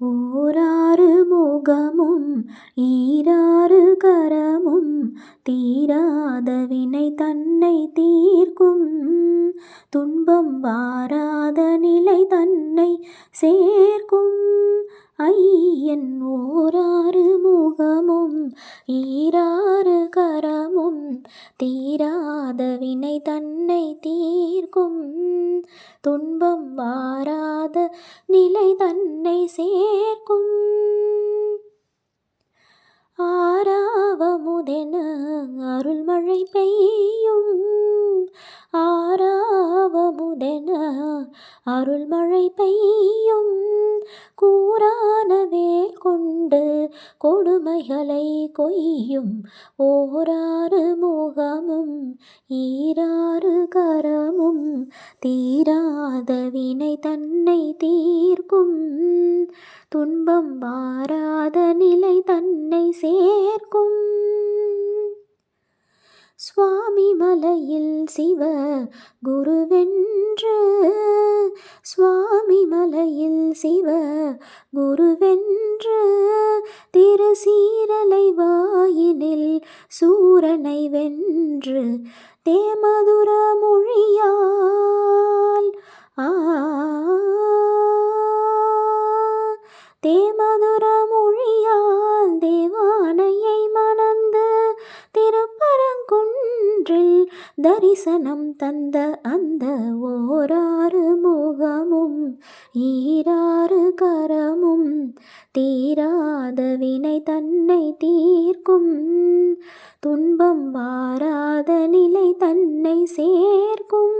ஓராறு முகமும் ஈராறு கரமும் தீராத வினை தன்னை தீர்க்கும். துன்பம் வாராத நிலை தன்னை சேர்க்கும். ஐயன் ஓராறு முகமும் ஈராறு கரமும் தீராத வினை தன்னை தீர்க்கும். துன்பம் வாராத நிலை தன்னை சேர்க்கும். ஆறாவமுதென அருள்மழை பெய்யும். ஆறாவமுதென அருள்மழை பெய்யும். கூரான வேல் கொண்டு கொடுமைகளை கொய்யும். ஓராறு முகமும் ஈராறு கரமும் தீராத வினை தன்னை தீர்க்கும். துன்பம் வாராத நிலை தன்னை சேர்க்கும். சுவாமி மலையில் சிவ குருவென்று. சுவாமி மலையில் சிவ குருவென்று. திருசீரலை வாயினில் சூரனை வென்று. தேமதுர மொழியால் தேமதுர மொழியால் தேவானையை மணந்து திருப்பரங்குன்றில் தரிசனம் தந்த அந்த ஓராறு முகமும் ஈராறு கரமும் தீராத வினை தன்னை தீர்க்கும். துன்பம் வாராத நிலை தன்னை சேர்க்கும்.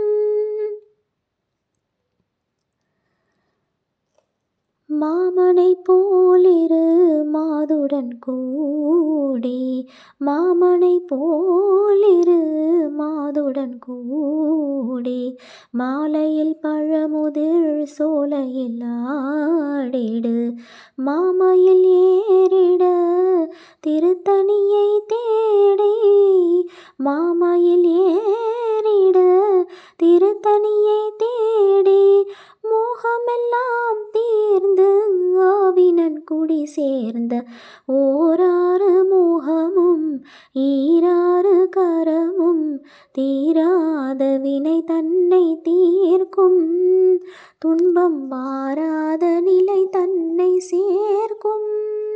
மாமனை போலிரு மாதுடன் கூடி. மாமனை போலிரு மாதுடன் கூடி. மாலையில் பழமுதிர் சோலையில் ஆடிடு. மாமையில் ஏறிட திருத்தணியை தேடி. மாமையில் ஏறிட திருத்தணியை தேடி. மோகமெல்லாம் தீர்ந்து ஆவினன் குடி சேர்ந்த ஓராறு முகமும் ஈராறு கரமும் தீராத வினை தன்னை தீர்க்கும். துன்பம் வாராத நிலை தன்னை சேர்க்கும்.